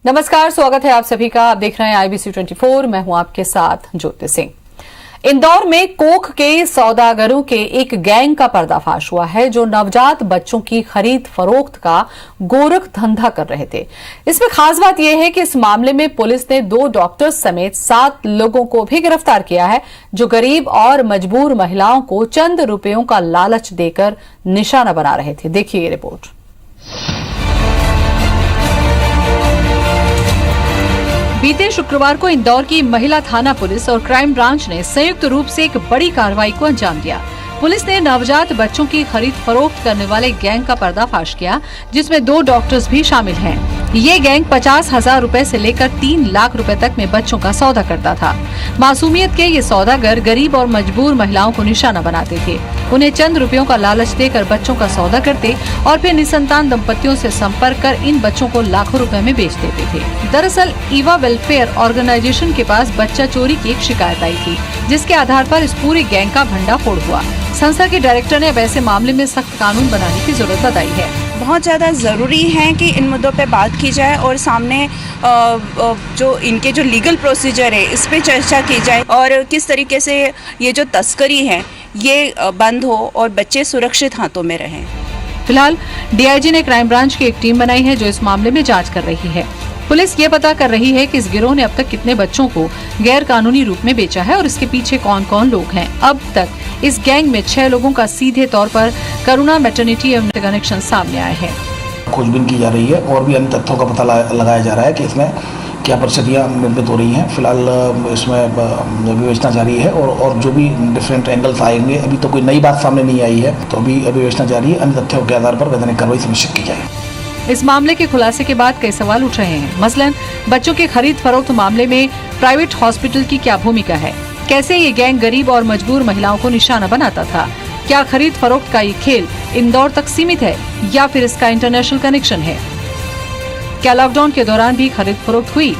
नमस्कार, स्वागत है आप सभी का। आप देख रहे हैं IBC 24। मैं हूं आपके साथ ज्योति सिंह। इंदौर में कोख के सौदागरों के एक गैंग का पर्दाफाश हुआ है जो नवजात बच्चों की खरीद फरोख्त का गोरख धंधा कर रहे थे। इसमें खास बात यह है कि इस मामले में पुलिस ने 2 डॉक्टर्स समेत 7 लोगों को भी गिरफ्तार किया है जो गरीब और मजबूर महिलाओं को चंद रुपयों का लालच देकर निशाना बना रहे थे। देखिए ये रिपोर्ट। बीते शुक्रवार को इंदौर की महिला थाना पुलिस और क्राइम ब्रांच ने संयुक्त रूप से एक बड़ी कार्रवाई को अंजाम दिया। पुलिस ने नवजात बच्चों की खरीद फरोख्त करने वाले गैंग का पर्दाफाश किया जिसमें 2 डॉक्टर्स भी शामिल हैं। ये गैंग 50,000 रुपए से लेकर 3 लाख रुपए तक में बच्चों का सौदा करता था। मासूमियत के ये सौदागर गरीब और मजबूर महिलाओं को निशाना बनाते थे। उन्हें चंद रुपयों का लालच देकर बच्चों का सौदा करते और फिर निसंतान दंपतियों से संपर्क कर इन बच्चों को लाखों रुपए में बेच देते थे। दरअसल ईवा वेलफेयर ऑर्गेनाइजेशन के पास बच्चा चोरी की एक शिकायत आई थी, जिसके आधार पर इस पूरी गैंग का भंडाफोड़ हुआ। संस्था के डायरेक्टर ने अब ऐसे मामले में सख्त कानून बनाने की जरूरत बताई है। बहुत ज़्यादा ज़रूरी है कि इन मुद्दों पे बात की जाए और सामने जो इनके जो लीगल प्रोसीजर है इस पे चर्चा की जाए और किस तरीके से ये जो तस्करी है ये बंद हो और बच्चे सुरक्षित हाथों में रहें। फिलहाल DIG ने क्राइम ब्रांच की एक टीम बनाई है जो इस मामले में जांच कर रही है। पुलिस ये पता कर रही है कि इस गिरोह ने अब तक कितने बच्चों को गैर कानूनी रूप में बेचा है और इसके पीछे कौन कौन लोग हैं। अब तक इस गैंग में 6 लोगों का सीधे तौर पर करुणा मैटरनिटी एवं कनेक्शन सामने आए हैं। खोजबीन की जा रही है और भी अन्य तथ्यों का पता लगाया जा रहा है कि इसमें क्या परिस्थितियाँ निर्मित हो रही हैं। फिलहाल इसमें विवेचना जारी है और जो भी डिफरेंट एंगल्स आएंगे, अभी तो कोई नई बात सामने नहीं आई है, तो अभी विवेचना जारी है। अन्य तथ्यों के आधार पर वैधानिक कार्रवाई सुनिश्चित की जाएगी। इस मामले के खुलासे के बाद कई सवाल उठ रहे हैं। मसलन बच्चों के खरीद फरोख्त मामले में प्राइवेट हॉस्पिटल की क्या भूमिका है? कैसे ये गैंग गरीब और मजबूर महिलाओं को निशाना बनाता था? क्या खरीद फरोख्त का ये खेल इंदौर तक सीमित है या फिर इसका इंटरनेशनल कनेक्शन है? क्या लॉकडाउन के दौरान भी खरीद फरोख्त हुई?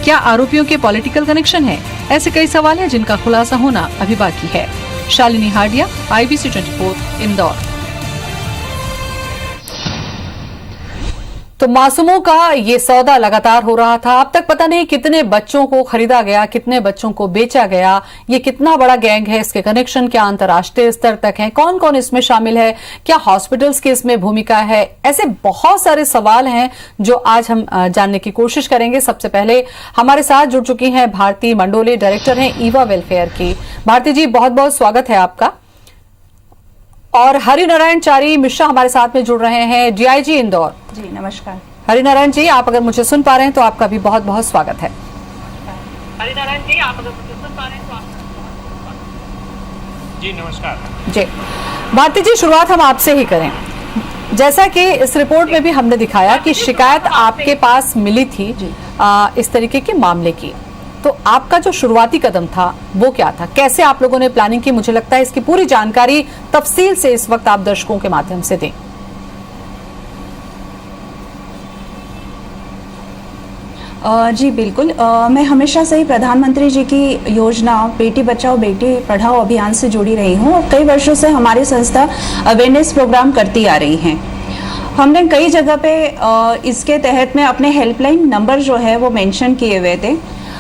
क्या आरोपियों के पॉलिटिकल कनेक्शन है? ऐसे कई सवाल हैं जिनका खुलासा होना अभी बाकी है। शालिनी हाडिया, IBC 24, इंदौर। तो मासूमों का ये सौदा लगातार हो रहा था। अब तक पता नहीं कितने बच्चों को खरीदा गया, कितने बच्चों को बेचा गया, ये कितना बड़ा गैंग है, इसके कनेक्शन क्या अंतर्राष्ट्रीय स्तर तक हैं, कौन कौन इसमें शामिल है, क्या हॉस्पिटल्स की इसमें भूमिका है। ऐसे बहुत सारे सवाल हैं जो आज हम जानने की कोशिश करेंगे। सबसे पहले हमारे साथ जुड़ चुकी हैं भारती मंडोले, डायरेक्टर हैं ईवा वेलफेयर की। भारती जी, बहुत बहुत स्वागत है आपका। और हरिनारायण चारी मिश्रा हमारे साथ में जुड़ रहे हैं, DIG इंदौर। जी नमस्कार। हरिनारायण जी, आप अगर मुझे सुन पा रहे हैं तो आपका भी बहुत बहुत स्वागत है। हरिनारायण जी, आप अगर मुझे सुन पा रहे हैं तो आपका जी नमस्कार। जी भारती जी, शुरुआत हम आपसे ही करें। जैसा कि इस रिपोर्ट में भी हमने दिखाया कि शिकायत आपके पास मिली थी इस तरीके के मामले की, तो आपका जो शुरुआती कदम था वो क्या था? कैसे आप लोगों ने प्लानिंग की? मुझे लगता है इसकी पूरी जानकारी तफसील से इस वक्त आप दर्शकों के माध्यम से दें। जी बिल्कुल। मैं हमेशा से ही प्रधानमंत्री जी की योजना बेटी बचाओ बेटी पढ़ाओ अभियान से जुड़ी रही हूँ और कई वर्षों से हमारी संस्था अवेयरनेस प्रोग्राम करती आ रही है। हमने कई जगह पे इसके तहत में अपने हेल्पलाइन नंबर जो है वो मेंशन किए हुए थे।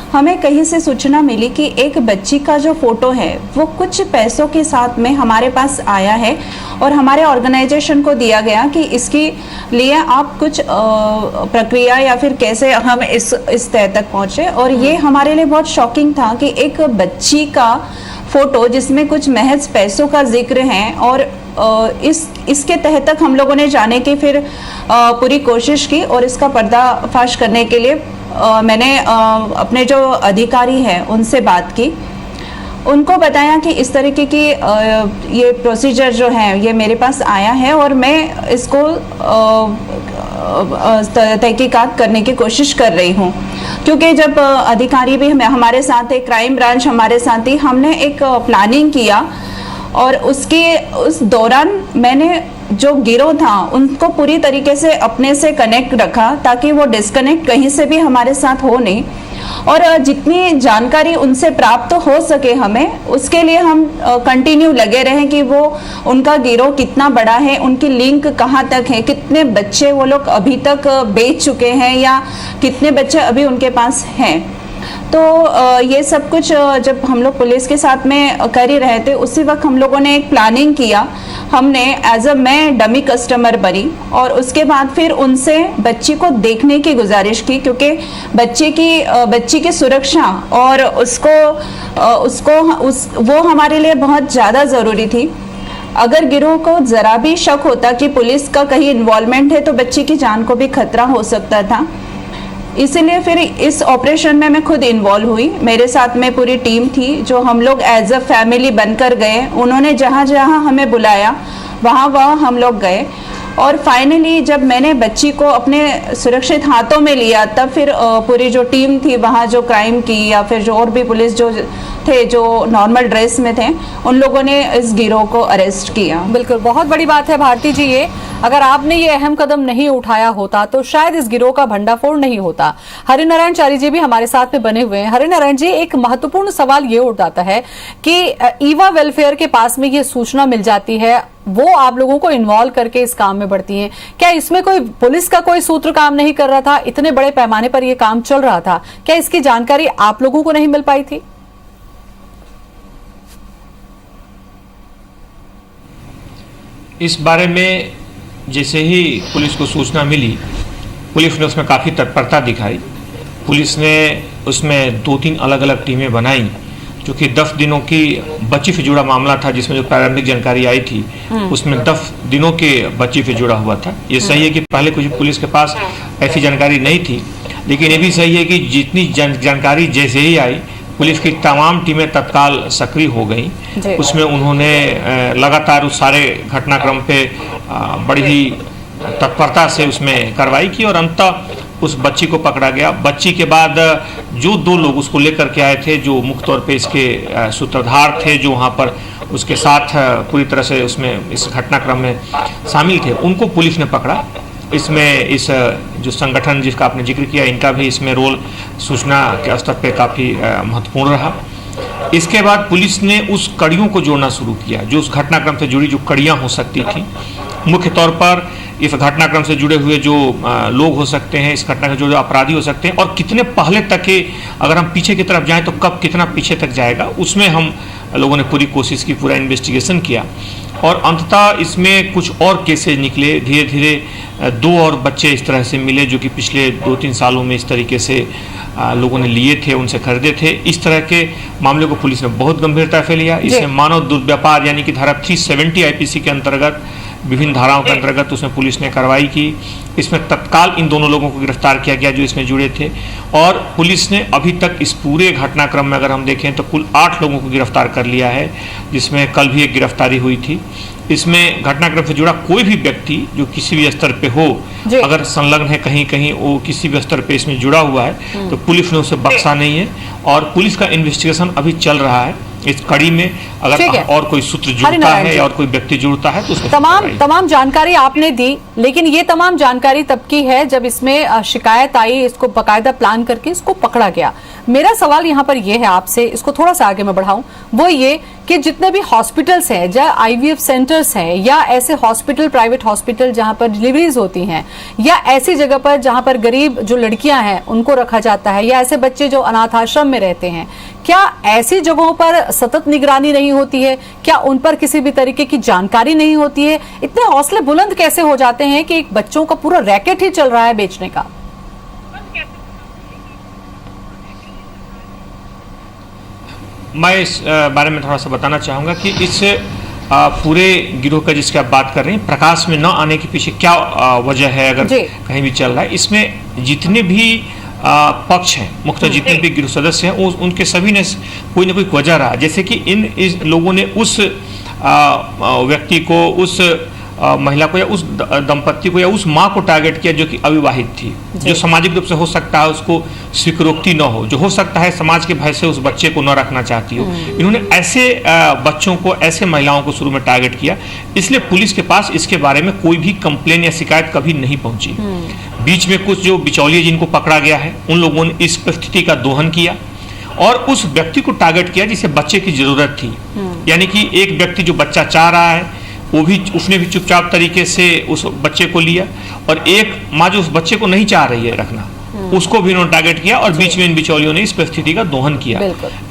हमें कहीं से सूचना मिली कि एक बच्ची का जो फोटो है वो कुछ पैसों के साथ में हमारे पास आया है और हमारे ऑर्गेनाइजेशन को दिया गया कि इसके लिए आप कुछ प्रक्रिया या फिर कैसे हम इस तय तक पहुंचे। और ये हमारे लिए बहुत शॉकिंग था कि एक बच्ची का फोटो जिसमें कुछ महज पैसों का जिक्र है और इसके तहत तक हम लोगों ने जाने की फिर पूरी कोशिश की और इसका पर्दाफाश करने के लिए मैंने अपने जो अधिकारी हैं उनसे बात की, उनको बताया कि इस तरीके की ये प्रोसीजर जो है ये मेरे पास आया है और मैं इसको तहकीकात करने की कोशिश कर रही हूँ। क्योंकि जब अधिकारी भी हमारे साथ थे, क्राइम ब्रांच हमारे साथ थी, हमने एक प्लानिंग किया और उस दौरान मैंने जो गिरोह था उनको पूरी तरीके से अपने से कनेक्ट रखा ताकि वो डिस्कनेक्ट कहीं से भी हमारे साथ हो नहीं। और जितनी जानकारी उनसे प्राप्त हो सके हमें, उसके लिए हम कंटिन्यू लगे रहें कि वो उनका गिरोह कितना बड़ा है, उनकी लिंक कहाँ तक है, कितने बच्चे वो लोग अभी तक बेच चुके हैं या कितने बच्चे अभी उनके पास हैं। तो ये सब कुछ जब हम लोग पुलिस के साथ में कर ही रहे थे, उसी वक्त हम लोगों ने एक प्लानिंग किया। हमने मैं डमी कस्टमर बनी और उसके बाद फिर उनसे बच्ची को देखने की गुजारिश की, क्योंकि बच्ची की सुरक्षा और वो हमारे लिए बहुत ज़्यादा ज़रूरी थी। अगर गिरोह को ज़रा भी शक होता कि पुलिस का कहीं इन्वॉल्वमेंट है तो बच्ची की जान को भी खतरा हो सकता था। इसीलिए फिर इस ऑपरेशन में मैं खुद इन्वॉल्व हुई। मेरे साथ में पूरी टीम थी जो हम लोग एज अ फैमिली बनकर गए। उन्होंने जहाँ जहाँ हमें बुलाया वहाँ हम लोग गए और फाइनली जब मैंने बच्ची को अपने सुरक्षित हाथों में लिया, तब फिर पूरी जो टीम थी वहाँ जो क्राइम की या फिर जो और भी पुलिस जो थे जो नॉर्मल ड्रेस में थे, उन लोगों ने इस गिरोह को अरेस्ट किया। बिल्कुल, बहुत बड़ी बात है भारती जी ये। अगर आपने ये अहम कदम नहीं उठाया होता तो शायद इस गिरोह का भंडाफोड़ नहीं होता। हरिनारायण चारी जी भी हमारे साथ में बने हुए हैं। हरिनारायण जी, एक महत्वपूर्ण सवाल ये उठाता है कि ईवा वेलफेयर के पास में ये सूचना मिल जाती है, वो आप लोगों को इन्वॉल्व करके इस काम में बढ़ती हैं। क्या इसमें कोई पुलिस का कोई सूत्र काम नहीं कर रहा था? इतने बड़े पैमाने पर यह काम चल रहा था, क्या इसकी जानकारी आप लोगों को नहीं मिल पाई थी? इस बारे में जैसे ही पुलिस को सूचना मिली, पुलिस ने उसमें काफ़ी तत्परता दिखाई। पुलिस ने उसमें 2-3 अलग अलग टीमें बनाई, जो कि 10 दिनों की बच्ची से जुड़ा मामला था, जिसमें जो प्रारंभिक जानकारी आई थी उसमें 10 दिनों के बच्ची से जुड़ा हुआ था। ये सही है कि पहले कुछ पुलिस के पास ऐसी जानकारी नहीं थी, लेकिन ये भी सही है कि जितनी जानकारी जैसे ही आई, पुलिस की तमाम टीमें तत्काल सक्रिय हो गई। उसमें उन्होंने लगातार उस सारे घटनाक्रम पे बड़ी ही तत्परता से उसमें कार्रवाई की और अंततः उस बच्ची को पकड़ा गया। बच्ची के बाद जो 2 लोग उसको लेकर के आए थे, जो मुख्य तौर पे इसके सूत्रधार थे, जो वहाँ पर उसके साथ पूरी तरह से उसमें इस घटनाक्रम में शामिल थे, उनको पुलिस ने पकड़ा। इसमें इस जो संगठन जिसका आपने जिक्र किया, इनका भी इसमें रोल सूचना के स्तर पे काफ़ी महत्वपूर्ण रहा। इसके बाद पुलिस ने उस कड़ियों को जोड़ना शुरू किया, जो उस घटनाक्रम से जुड़ी जो कड़ियाँ हो सकती थी। मुख्य तौर पर इस घटनाक्रम से जुड़े हुए जो लोग हो सकते हैं, इस घटना के जो अपराधी हो सकते हैं, और कितने पहले तक के, अगर हम पीछे की तरफ जाएं तो कब कितना पीछे तक जाएगा, उसमें हम लोगों ने पूरी कोशिश की, पूरा इन्वेस्टिगेशन किया और अंततः इसमें कुछ और केसेज निकले। धीरे धीरे 2 और बच्चे इस तरह से मिले, जो कि पिछले 2-3 सालों में इस तरीके से लोगों ने लिए थे, उनसे खरीदे थे। इस तरह के मामले को पुलिस ने बहुत गंभीरता से लिया। इसमें मानव दुर्व्यापार यानी कि धारा 370 आईपीसी के अंतर्गत, विभिन्न धाराओं के अंतर्गत उसमें पुलिस ने कार्रवाई की। इसमें तत्काल इन दोनों लोगों को गिरफ्तार किया गया जो इसमें जुड़े थे, और पुलिस ने अभी तक इस पूरे घटनाक्रम में अगर हम देखें तो कुल 8 लोगों को गिरफ्तार कर लिया है, जिसमें कल भी एक गिरफ्तारी हुई थी। इसमें घटनाक्रम से जुड़ा कोई भी व्यक्ति जो किसी भी स्तर पे हो, अगर संलग्न है कहीं कहीं, वो किसी भी स्तर पे इसमें जुड़ा हुआ है, तो पुलिस ने उसे बख्शा नहीं है और पुलिस का इन्वेस्टिगेशन अभी चल रहा है। इस कड़ी में अगर और कोई सूत्र जुड़ता है या और कोई व्यक्ति जुड़ता है तो उसमें तमाम जानकारी आपने दी, लेकिन ये तमाम जानकारी तब की है जब इसमें शिकायत आई, इसको बाकायदा प्लान करके इसको पकड़ा गया। मेरा सवाल यहाँ पर यह है आपसे, इसको थोड़ा सा आगे मैं बढ़ाऊं, वो ये कि जितने भी हॉस्पिटल्स हैं, या IVF सेंटर्स हैं, या ऐसे हॉस्पिटल, प्राइवेट हॉस्पिटल जहां पर डिलीवरीज होती हैं, या ऐसी जगह पर जहां पर गरीब जो लड़कियां हैं उनको रखा जाता है, या ऐसे बच्चे जो अनाथ आश्रम में रहते हैं, क्या ऐसी जगहों पर सतत निगरानी नहीं होती है? क्या उन पर किसी भी तरीके की जानकारी नहीं होती है? इतने हौसले बुलंद कैसे हो जाते हैं कि एक बच्चों का पूरा रैकेट ही चल रहा है बेचने का? मैं इस बारे में थोड़ा सा बताना चाहूँगा कि इस पूरे गिरोह का जिसकी आप बात कर रहे हैं, प्रकाश में न आने के पीछे क्या वजह है, अगर कहीं भी चल रहा है। इसमें जितने भी पक्ष हैं, मुख्य जितने भी गिरोह सदस्य हैं, उनके सभी ने कोई ना कोई वजह रहा। जैसे कि इस लोगों ने उस व्यक्ति को, उस महिला को या उस दंपत्ति को या उस माँ को टारगेट किया जो कि अविवाहित थी, जो सामाजिक रूप से हो सकता है उसको स्वीकृति न हो, जो हो सकता है समाज के भय से उस बच्चे को न रखना चाहती हो। इन्होंने ऐसे बच्चों को, ऐसे महिलाओं को शुरू में टारगेट किया, इसलिए पुलिस के पास इसके बारे में कोई भी कंप्लेन या शिकायत कभी नहीं पहुंची। बीच में कुछ जो बिचौलिए जिनको पकड़ा गया है उन लोगों ने इस परिस्थिति का दोहन किया और उस व्यक्ति को टारगेट किया जिसे बच्चे की जरूरत थी। यानी कि एक व्यक्ति जो बच्चा चाह रहा है वो भी, उसने भी चुपचाप तरीके से उस बच्चे को लिया, और एक माँ जो उस बच्चे को नहीं चाह रही है रखना, उसको भी उन्होंने टारगेट किया और बीच में इन बिचौलियों ने इस परिस्थिति का दोहन किया।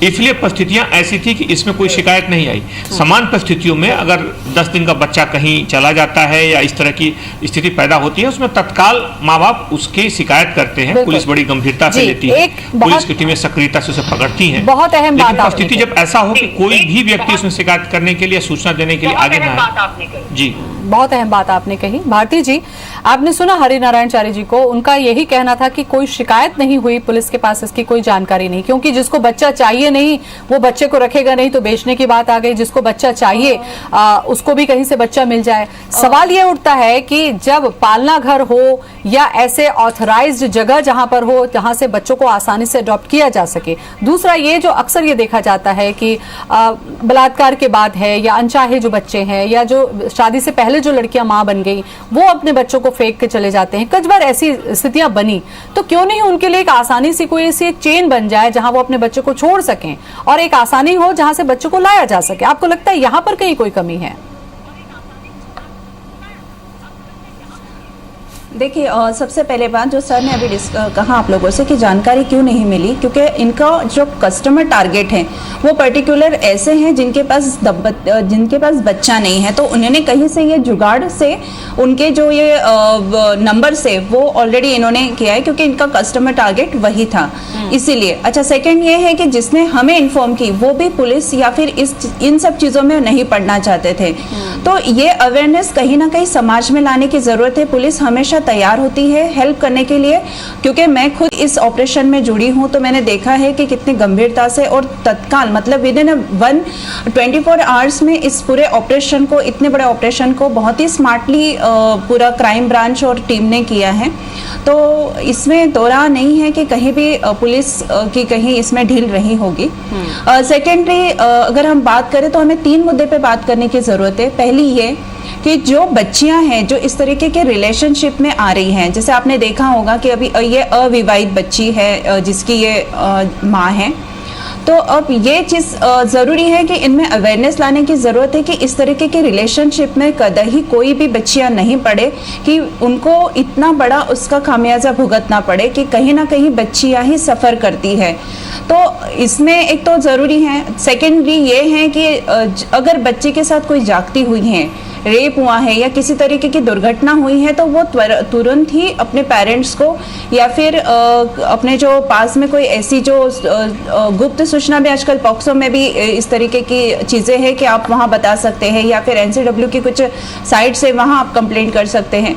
इसलिए परिस्थितियां ऐसी थी कि इसमें कोई शिकायत नहीं आई। समान परिस्थितियों में अगर 10 दिन का बच्चा कहीं चला जाता है या इस तरह की स्थिति पैदा होती है, उसमें तत्काल माँ बाप उसकी शिकायत करते हैं, पुलिस बड़ी गंभीरता से लेती है, पुलिस की टीमें सक्रियता से उसे पकड़ती हैं। बहुत अहम बात परिस्थिति जब ऐसा हो कि कोई भी व्यक्ति उसमें शिकायत करने के लिए, सूचना देने के लिए आगे ना आए। जी, बहुत अहम बात आपने कही। भारती जी, आपने सुना हरिनारायण चारी जी को, उनका यही कहना था कि कोई शिकायत नहीं हुई, पुलिस के पास इसकी कोई जानकारी नहीं, क्योंकि जिसको बच्चा चाहिए नहीं वो बच्चे को रखेगा नहीं, तो बेचने की बात आ गई। जिसको बच्चा चाहिए उसको भी कहीं से बच्चा मिल जाए। सवाल ये उठता है कि जब पालना घर हो या ऐसे ऑथराइज्ड जगह जहां पर हो जहां से बच्चों को आसानी से अडॉप्ट किया जा सके, दूसरा ये जो अक्सर ये देखा जाता है कि बलात्कार के बाद है या अनचाहे जो बच्चे हैं या जो शादी से पहले जो लड़कियां मां बन गई वो अपने बच्चों को फेंक के चले जाते हैं। कई बार ऐसी स्थितियां बनी, तो क्यों नहीं उनके लिए एक आसानी से कोई ऐसी चेन बन जाए जहां वो अपने बच्चों को छोड़ सकें और एक आसानी हो जहां से बच्चों को लाया जा सके। आपको लगता है यहां पर कहीं कोई कमी है? देखिए, सबसे पहले बात जो सर ने अभी कहा आप लोगों से कि जानकारी क्यों नहीं मिली, क्योंकि इनका जो कस्टमर टारगेट है वो पर्टिकुलर ऐसे हैं जिनके पास बच्चा नहीं है, तो उन्होंने कहीं से ये जुगाड़ से उनके जो ये नंबर से वो ऑलरेडी इन्होंने किया है, क्योंकि इनका कस्टमर टारगेट वही था, इसीलिए। अच्छा, सेकंड ये है कि जिसने हमें इन्फॉर्म की वो भी पुलिस या फिर इन सब चीज़ों में नहीं पढ़ना चाहते थे, तो ये अवेयरनेस कहीं ना कहीं समाज में लाने की ज़रूरत है। पुलिस हमेशा तैयार होती है हेल्प करने के लिए, क्योंकि मैं खुद इस ऑपरेशन में जुड़ी हूं, तो मैंने देखा है कि कितनी गंभीरता से और तत्काल, मतलब विद इन 24 आवर्स में इस पूरे ऑपरेशन को, इतने बड़े ऑपरेशन को बहुत ही स्मार्टली पूरा क्राइम ब्रांच और टीम ने किया है। तो इसमें दो राह नहीं है कि कहीं भी पुलिस की कहीं इसमें ढील रही होगी। सेकेंडरी अगर हम बात करें तो हमें 3 मुद्दे पे बात करने की ज़रूरत है। पहली ये कि जो बच्चियां हैं जो इस तरीके के रिलेशनशिप में आ रही हैं, जैसे आपने देखा होगा कि अभी ये अविवाहित बच्ची है जिसकी ये माँ है, तो अब ये चीज़ ज़रूरी है कि इनमें अवेयरनेस लाने की ज़रूरत है कि इस तरीके के रिलेशनशिप में कतई कोई भी बच्चियां नहीं पड़े, कि उनको इतना बड़ा उसका खामियाजा भुगतना पड़े कि कहीं ना कहीं बच्चियां ही सफ़र करती है। तो इसमें एक तो ज़रूरी है। सेकेंडरी ये है कि अगर बच्चे के साथ कोई जागती हुई है, रेप हुआ है या किसी तरीके की दुर्घटना हुई है, तो वो तुरंत ही अपने पेरेंट्स को या फिर अपने जो पास में कोई ऐसी जो गुप्त सूचना भी, आजकल पॉक्सो में भी इस तरीके की चीज़ें हैं कि आप वहाँ बता सकते हैं, या फिर NCW की कुछ साइट से वहाँ आप कंप्लेंट कर सकते हैं,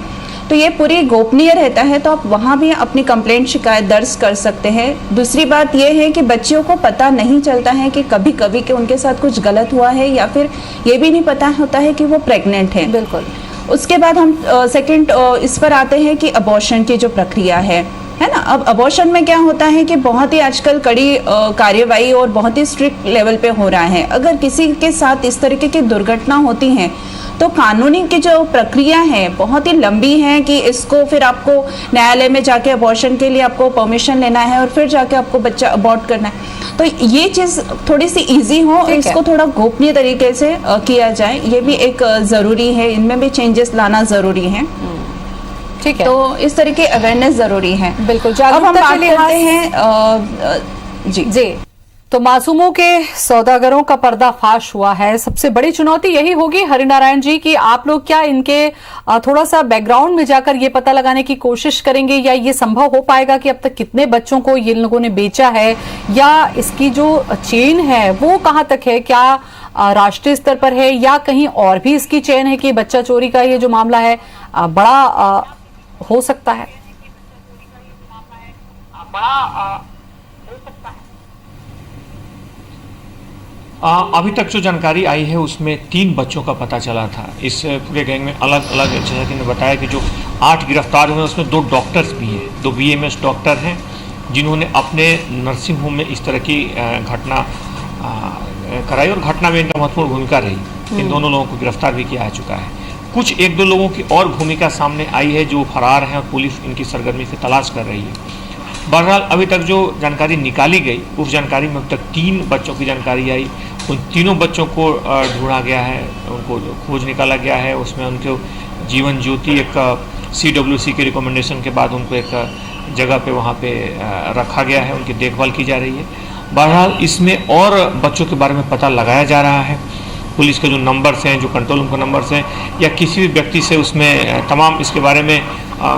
तो ये पूरी गोपनीय रहता है, तो आप वहाँ भी अपनी कंप्लेंट शिकायत दर्ज कर सकते हैं। दूसरी बात ये है कि बच्चियों को पता नहीं चलता है कि कभी कभी कि उनके साथ कुछ गलत हुआ है, या फिर ये भी नहीं पता होता है कि वो प्रेग्नेंट है। बिल्कुल। उसके बाद हम सेकंड इस पर आते हैं कि अबॉर्शन की जो प्रक्रिया है ना। अब अबॉर्शन में क्या होता है कि बहुत ही आजकल कड़ी कार्यवाही और बहुत ही स्ट्रिक्ट लेवल पे हो रहा है। अगर किसी के साथ इस तरीके की दुर्घटना होती है तो कानूनी की जो प्रक्रिया है बहुत ही लंबी है, कि इसको फिर आपको न्यायालय में जाके अबॉर्शन के लिए आपको परमिशन लेना है और फिर जाके आपको बच्चा अबॉर्ट करना है। तो ये चीज़ थोड़ी सी इजी हो, इसको थोड़ा गोपनीय तरीके से किया जाए, ये भी एक ज़रूरी है। इनमें भी चेंजेस लाना ज़रूरी है। ठीक है, तो इस तरह की अवेयरनेस ज़रूरी है। बिल्कुल। अब हम बात करते हैं जी। तो मासूमों के सौदागरों का पर्दाफाश हुआ है। सबसे बड़ी चुनौती यही होगी हरिनारायण जी कि आप लोग क्या इनके थोड़ा सा बैकग्राउंड में जाकर ये पता लगाने की कोशिश करेंगे, या ये संभव हो पाएगा कि अब तक कितने बच्चों को ये लोगों ने बेचा है, या इसकी जो चेन है वो कहाँ तक है, क्या राष्ट्रीय स्तर पर है या कहीं और भी इसकी चेन है कि बच्चा चोरी का ये जो मामला है बड़ा हो सकता है? अभी तक जो जानकारी आई है उसमें 3 बच्चों का पता चला था। इस पूरे गैंग में अलग अलग, जैसा कि ने बताया कि जो 8 गिरफ्तार हुए उसमें 2 डॉक्टर्स भी हैं, 2 BAMS डॉक्टर हैं, जिन्होंने अपने नर्सिंग होम में इस तरह की घटना कराई और घटना में इनका महत्वपूर्ण भूमिका रही। इन दोनों लोगों को गिरफ्तार भी किया जा चुका है। कुछ एक दो लोगों की और भूमिका सामने आई है जो फरार हैं और पुलिस इनकी सरगर्मी से तलाश कर रही है। बहरहाल अभी तक जो जानकारी निकाली गई उस जानकारी में अब तक 3 बच्चों की जानकारी आई। उन तीनों बच्चों को ढूंढा गया है, उनको खोज निकाला गया है। उसमें उनको जीवन ज्योति एक CWC के रिकमेंडेशन के बाद उनको एक जगह पे वहाँ पे रखा गया है, उनकी देखभाल की जा रही है। बहरहाल इसमें और बच्चों के बारे में पता लगाया जा रहा है। पुलिस के जो नंबर्स हैं, जो कंट्रोल रूम के नंबर्स हैं, या किसी भी व्यक्ति से उसमें तमाम इसके बारे में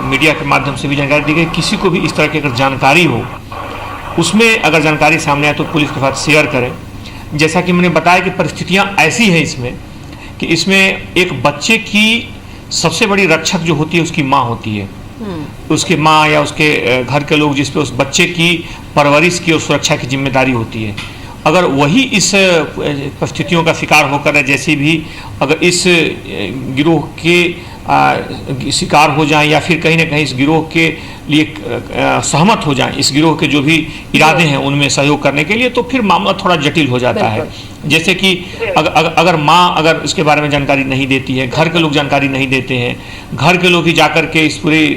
मीडिया के माध्यम से भी जानकारी दी गई। किसी को भी इस तरह की अगर जानकारी हो, उसमें अगर जानकारी सामने आए तो पुलिस के साथ शेयर करें। जैसा कि मैंने बताया कि परिस्थितियां ऐसी हैं इसमें कि इसमें एक बच्चे की सबसे बड़ी रक्षक जो होती है उसकी माँ होती है। उसके माँ या उसके घर के लोग जिस पे उस बच्चे की परवरिश की और सुरक्षा की जिम्मेदारी होती है, अगर वही इस परिस्थितियों का शिकार होकर जैसे भी अगर इस गिरोह के शिकार हो जाएं या फिर कहीं ना कहीं इस गिरोह के लिए सहमत हो जाएं, इस गिरोह के जो भी इरादे हैं उनमें सहयोग करने के लिए, तो फिर मामला थोड़ा जटिल हो जाता है। जैसे कि अगर माँ अगर इसके बारे में जानकारी नहीं देती है, घर के लोग जानकारी नहीं देते हैं, घर के लोग ही जाकर के इस पूरी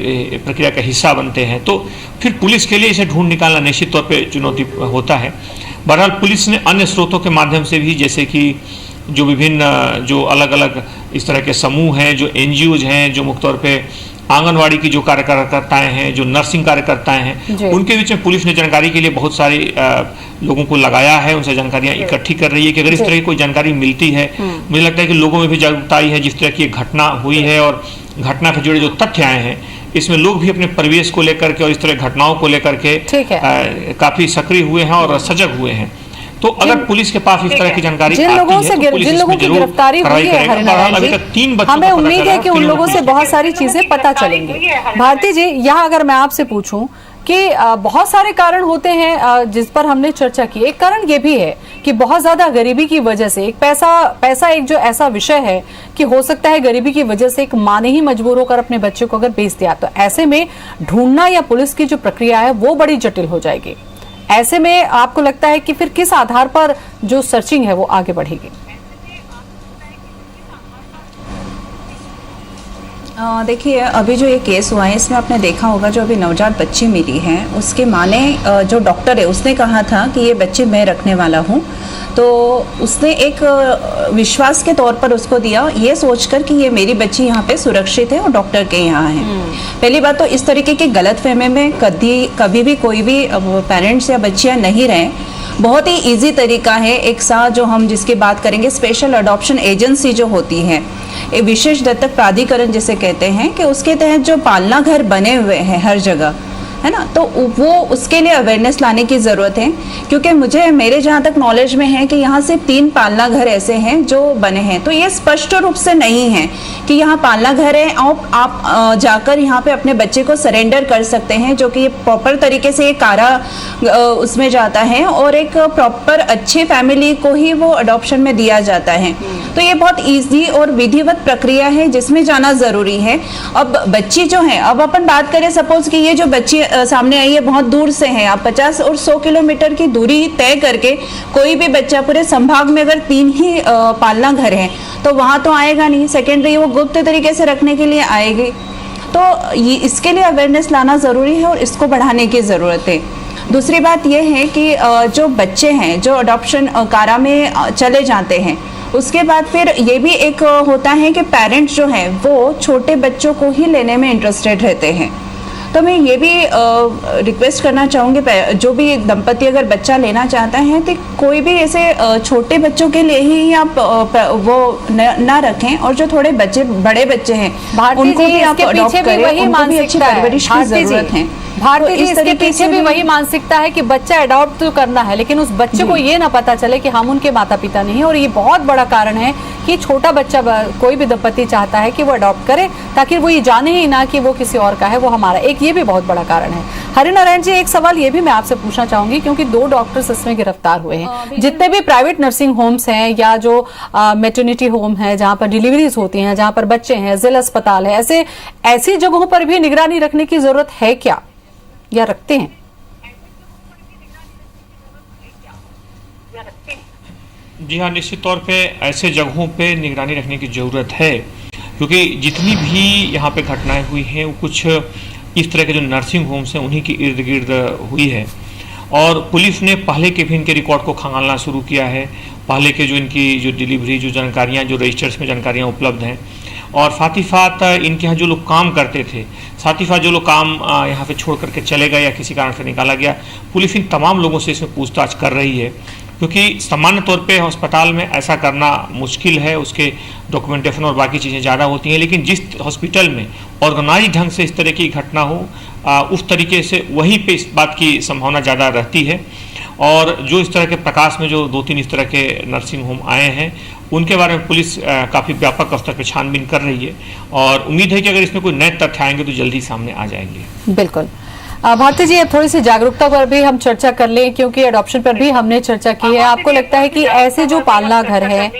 प्रक्रिया का हिस्सा बनते हैं, तो फिर पुलिस के लिए इसे ढूंढ निकालना निश्चित तौर पर चुनौती होता है। बहरहाल पुलिस ने अन्य स्रोतों के माध्यम से भी, जैसे कि जो विभिन्न जो अलग अलग इस तरह के समूह हैं, जो NGOs हैं, जो मुख्य तौर पे आंगनवाड़ी की जो कार्यकर्ताएं हैं, जो नर्सिंग कार्यकर्ताएं हैं, उनके बीच में पुलिस ने जानकारी के लिए बहुत सारे लोगों को लगाया है, उनसे जानकारियां इकट्ठी कर रही है कि अगर इस तरह की कोई जानकारी मिलती है, मुझे लगता है कि लोगों में भी जागरूकता आई है। जिस तरह की घटना हुई है और घटना से जुड़े जो तथ्य आए हैं, इसमें लोग भी अपने परिवेश को लेकर के और इस तरह घटनाओं को लेकर के काफी सक्रिय हुए हैं और सजग हुए हैं। तो अगर पुलिस के पास इस तरह की जानकारी जिन लोगों से जिन लोगों की गिरफ्तारी हुई है हरिनारायण जी, हमें उम्मीद है कि उन लोगों से बहुत सारी चीजें पता चलेंगी। भारती जी, यहाँ अगर मैं आपसे पूछूं कि बहुत सारे कारण होते हैं जिस पर हमने चर्चा की, एक कारण ये भी है कि बहुत ज्यादा गरीबी की वजह से एक पैसा एक जो ऐसा विषय है कि हो सकता है गरीबी की वजह से एक माँ ने ही मजबूर होकर अपने बच्चे को अगर बेच दिया, तो ऐसे में ढूंढना या पुलिस की जो प्रक्रिया है वो बड़ी जटिल हो जाएगी। ऐसे में आपको लगता है कि फिर किस आधार पर जो सर्चिंग है वो आगे बढ़ेगी? देखिए, अभी जो ये केस हुआ है इसमें आपने देखा होगा जो अभी नवजात बच्ची मिली है, उसके माँ ने जो डॉक्टर है उसने कहा था कि ये बच्चे मैं रखने वाला हूँ, तो उसने एक विश्वास के तौर पर उसको दिया, ये सोचकर कि ये मेरी बच्ची यहाँ पे सुरक्षित है और डॉक्टर के यहाँ है। पहली बात तो इस तरीके की गलतफहमी में कभी भी कोई भी पेरेंट्स या बच्चियाँ नहीं रहें। बहुत ही इजी तरीका है, एक साथ जो हम जिसकी बात करेंगे स्पेशल अडॉप्शन एजेंसी जो होती है, एक विशेष दत्तक प्राधिकरण जिसे कहते हैं, कि उसके तहत जो पालना घर बने हुए हैं हर जगह, है ना, तो वो उसके लिए अवेयरनेस लाने की ज़रूरत है। क्योंकि मेरे जहाँ तक नॉलेज में है कि यहाँ सिर्फ 3 पालना घर ऐसे हैं जो बने हैं, तो ये स्पष्ट रूप से नहीं है कि यहाँ पालना घर है और आप जाकर यहाँ पे अपने बच्चे को सरेंडर कर सकते हैं, जो कि ये प्रॉपर तरीके से एक कारा उसमें जाता है और एक प्रॉपर अच्छी फैमिली को ही वो अडॉप्शन में दिया जाता है। तो ये बहुत ईजी और विधिवत प्रक्रिया है जिसमें जाना ज़रूरी है। अब बच्ची जो है, अब अपन बात करें सपोज कि ये जो बच्ची सामने आई है बहुत दूर से है, आप 50 और 100 किलोमीटर की दूरी तय करके कोई भी बच्चा पूरे संभाग में अगर 3 ही पालना घर है तो वहाँ तो आएगा नहीं, सेकेंडरी वो गुप्त तरीके से रखने के लिए आएगी। तो ये इसके लिए अवेयरनेस लाना ज़रूरी है और इसको बढ़ाने की ज़रूरत है। दूसरी बात यह है कि जो बच्चे हैं जो अडॉप्शन कारा में चले जाते हैं, उसके बाद फिर ये भी एक होता है कि पेरेंट्स जो हैं वो छोटे बच्चों को ही लेने में इंटरेस्टेड रहते हैं। तो मैं ये भी रिक्वेस्ट करना चाहूँगी, जो भी दंपति अगर बच्चा लेना चाहता है तो कोई भी ऐसे छोटे बच्चों के लिए ही आप वो ना रखें, और जो थोड़े बड़े बच्चे हैं उनको भी आप अडॉप्ट करें, उनको भी अच्छी परवरिश की ज़रूरत है। भारती जी, इसके पीछे भी वही मानसिकता है कि बच्चा अडॉप्ट तो करना है, लेकिन उस बच्चे को ये ना पता चले कि हम उनके माता पिता नहीं है। और ये बहुत बड़ा कारण है कि छोटा बच्चा कोई भी दंपति चाहता है कि वो अडॉप्ट करे, ताकि वो ये जाने ही ना कि वो किसी और का है, वो हमारा। एक ये भी बहुत बड़ा कारण है। हरिनारायण जी, एक सवाल ये भी मैं आपसे पूछना चाहूंगी, क्योंकि 2 डॉक्टर्स इसमें गिरफ्तार हुए हैं। जितने भी प्राइवेट नर्सिंग होम्स हैं या जो मैटरनिटी होम है जहाँ पर डिलीवरीज होती हैं, जहाँ पर बच्चे हैं, जिला अस्पताल है, ऐसी जगहों पर भी निगरानी रखने की जरूरत है क्या, या रखते हैं? जी हाँ, निश्चित तौर पे ऐसे जगहों पे निगरानी रखने की ज़रूरत है, क्योंकि जितनी भी यहाँ पे घटनाएं हुई हैं वो कुछ इस तरह के जो नर्सिंग होम्स हैं उन्हीं के इर्द गिर्द हुई है। और पुलिस ने पहले के भी इनके रिकॉर्ड को खंगालना शुरू किया है, पहले के जो इनकी जो डिलीवरी जो जानकारियाँ जो रजिस्टर्स में जानकारियाँ उपलब्ध हैं, और साथ ही साथ इनके यहाँ जो लोग काम करते थे, साथ ही साथ जो लोग काम यहाँ पे छोड़ करके चले गए या किसी कारण से निकाला गया, पुलिस इन तमाम लोगों से इसमें पूछताछ कर रही है। क्योंकि सामान्य तौर पे अस्पताल में ऐसा करना मुश्किल है, उसके डॉक्यूमेंटेशन और बाकी चीज़ें ज़्यादा होती हैं, लेकिन जिस हॉस्पिटल में ऑर्गेनाइज ढंग से इस तरह की घटना हो उस तरीके से वहीं पे इस बात की संभावना ज़्यादा रहती है। और जो इस तरह के प्रकाश में जो 2-3 इस तरह के नर्सिंग होम आए हैं उनके बारे में पुलिस काफ़ी व्यापक स्तर पर छानबीन कर रही है और उम्मीद है कि अगर इसमें कोई नए तथ्य आएंगे तो जल्दी सामने आ जाएंगे। बिल्कुल। भारती जी, थोड़ी सी जागरूकता पर भी हम चर्चा कर लें, क्योंकि एडॉप्शन पर भी हमने चर्चा की है। आपको लगता है कि ऐसे जो पालना घर है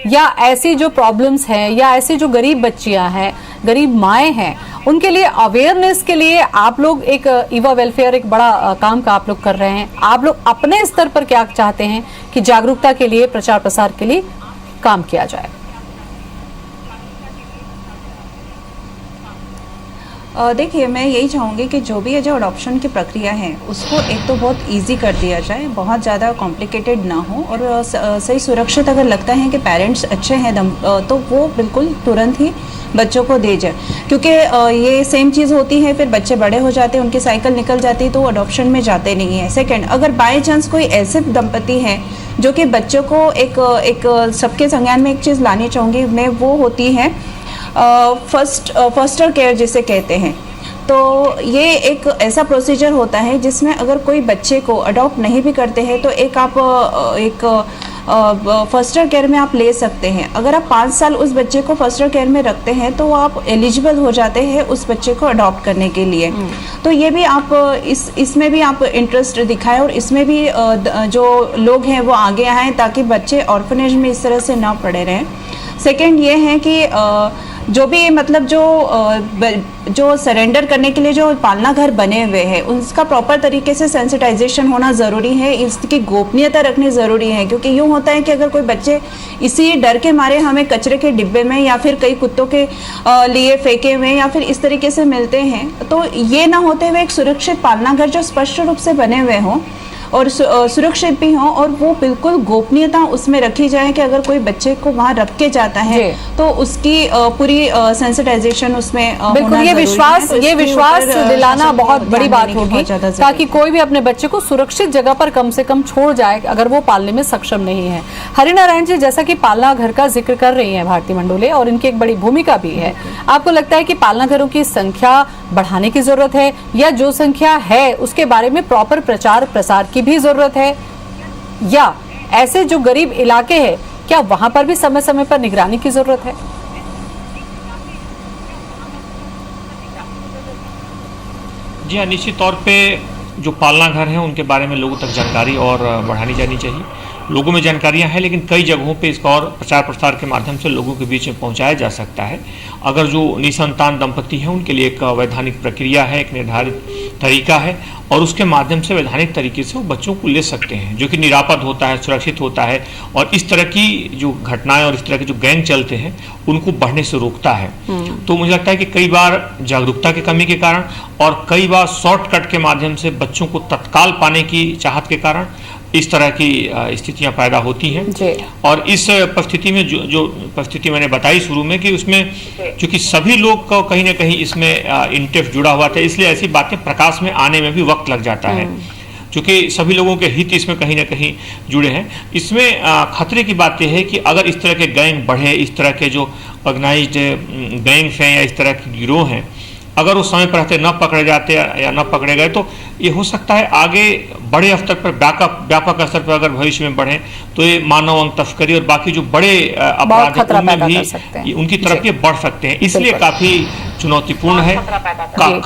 या ऐसी जो प्रॉब्लम्स हैं या ऐसी जो गरीब बच्चियां हैं, गरीब माएँ हैं, उनके लिए अवेयरनेस के लिए आप लोग एक ईवा वेलफेयर एक बड़ा काम का आप लोग कर रहे हैं, आप लोग अपने स्तर पर क्या चाहते हैं कि जागरूकता के लिए, प्रचार प्रसार के लिए काम किया जाए? देखिए, मैं यही चाहूँगी कि जो भी ये जो अडॉप्शन की प्रक्रिया है उसको एक तो बहुत इजी कर दिया जाए, बहुत ज़्यादा कॉम्प्लिकेटेड ना हो, और सही सुरक्षित अगर लगता है कि पेरेंट्स अच्छे हैं तो वो बिल्कुल तुरंत ही बच्चों को दे जाए। क्योंकि ये सेम चीज़ होती है, फिर बच्चे बड़े हो जाते हैं, उनकी साइकिल निकल जाती है तो वो अडॉप्शन में जाते नहीं हैं। सेकेंड, अगर बाय चांस कोई ऐसे दंपति हैं जो कि बच्चों को एक सबके संज्ञान में एक चीज़ लानी चाहूँगी मैं, वो होती है फॉस्टर केयर जिसे कहते हैं। तो ये एक ऐसा प्रोसीजर होता है जिसमें अगर कोई बच्चे को अडॉप्ट नहीं भी करते हैं तो एक फॉस्टर केयर में आप ले सकते हैं। अगर आप 5 साल उस बच्चे को फॉस्टर केयर में रखते हैं तो आप एलिजिबल हो जाते हैं उस बच्चे को अडॉप्ट करने के लिए। तो ये भी आप इसमें भी आप इंटरेस्ट दिखाएं और इसमें भी जो लोग हैं वो आगे आएँ ताकि बच्चे ऑर्फनेज में इस तरह से ना पड़े रहें। सेकेंड ये है कि जो भी मतलब जो सरेंडर करने के लिए जो पालना घर बने हुए हैं उसका प्रॉपर तरीके से सेंसिटाइजेशन होना ज़रूरी है, इसकी गोपनीयता रखनी ज़रूरी है। क्योंकि यूँ होता है कि अगर कोई बच्चे इसी डर के मारे हमें कचरे के डिब्बे में या फिर कई कुत्तों के लिए फेंके हुए या फिर इस तरीके से मिलते हैं, तो ये ना होते हुए एक सुरक्षित पालना घर जो स्पष्ट रूप से बने हुए हों और सुरक्षित भी हों और वो बिल्कुल गोपनीयता उसमें रखी जाए कि अगर कोई बच्चे को वहाँ रख के जाता है तो उसकी पूरी सेंसिटाइजेशन उसमें बिल्कुल ये विश्वास दिलाना बहुत बड़ी बात होगी ताकि कोई भी अपने बच्चे को सुरक्षित जगह पर कम से कम छोड़ जाए अगर वो पालने में सक्षम नहीं है। हरिनारायण जी, जैसा कि पालना घर का जिक्र कर रही हैं भारती मंडोले और इनकी एक बड़ी भूमिका भी है, आपको लगता है कि पालना घरों की संख्या बढ़ाने की जरूरत है या जो संख्या है उसके बारे में प्रॉपर प्रचार प्रसार की भी जरूरत है, या ऐसे जो गरीब इलाके हैं क्या वहां पर भी समय समय पर निगरानी की जरूरत है? जी हाँ, निश्चित तौर पे जो पालना घर हैं उनके बारे में लोगों तक जानकारी और बढ़ानी जानी चाहिए। लोगों में जानकारियां हैं लेकिन कई जगहों पे इसका और प्रचार प्रसार के माध्यम से लोगों के बीच में पहुंचाया जा सकता है। अगर जो निसंतान दंपति हैं उनके लिए एक वैधानिक प्रक्रिया है, एक निर्धारित तरीका है और उसके माध्यम से वैधानिक तरीके से वो बच्चों को ले सकते हैं जो कि निरापद होता है, सुरक्षित होता है और इस तरह की जो घटनाएं और इस तरह के जो गैंग चलते हैं उनको बढ़ने से रोकता है। तो मुझे लगता है कि कई बार जागरूकता की कमी के कारण और कई बार शॉर्टकट के माध्यम से बच्चों को तत्काल पाने की चाहत के कारण इस तरह की स्थितियां पैदा होती हैं। और इस परिस्थिति में जो परिस्थिति मैंने बताई शुरू में कि उसमें चूंकि सभी लोग को कहीं ना कहीं इसमें इंटरेस्ट जुड़ा हुआ था, इसलिए ऐसी बातें प्रकाश में आने में भी वक्त लग जाता है क्योंकि सभी लोगों के हित इसमें कहीं ना कहीं जुड़े हैं। इसमें खतरे की बात यह है कि अगर इस तरह के गैंग बढ़े, इस तरह के जो ऑर्गेनाइज्ड गैंग्स हैं या इस तरह के गिरोह हैं, अगर वो समय पर रहते न पकड़े जाते या न पकड़े गए तो ये हो सकता है आगे बड़े स्तर पर व्यापक स्तर पर अगर भविष्य में बढ़े तो ये मानव अंग तस्करी और बाकी जो बड़े अपराध हैं उनमें भी उनकी तरफ ये बढ़ सकते हैं। इसलिए काफी चुनौतीपूर्ण है।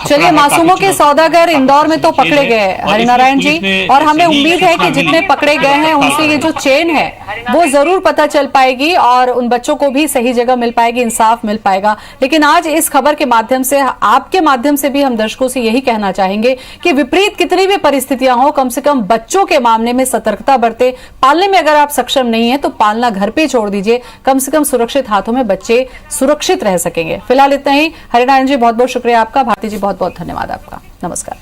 चलिए, मासूमों के सौदागर इंदौर में तो पकड़े गए हरिनारायण जी, और हमें उम्मीद है कि जितने पकड़े गए हैं उनसे ये जो चेन है वो जरूर पता चल पाएगी और उन बच्चों को भी सही जगह मिल पाएगी, इंसाफ मिल पाएगा। लेकिन आज इस खबर के माध्यम से, आपके माध्यम से भी हम दर्शकों से यही कहना चाहेंगे कि विपरीत विपरीत कितनी भी परिस्थितियां हो, कम से कम बच्चों के मामले में सतर्कता बरते। पालने में अगर आप सक्षम नहीं है तो पालना घर पे छोड़ दीजिए, कम से कम सुरक्षित हाथों में बच्चे सुरक्षित रह सकेंगे। फिलहाल इतना ही। हरिनारायण जी बहुत बहुत शुक्रिया आपका। भारती जी बहुत बहुत धन्यवाद आपका। नमस्कार।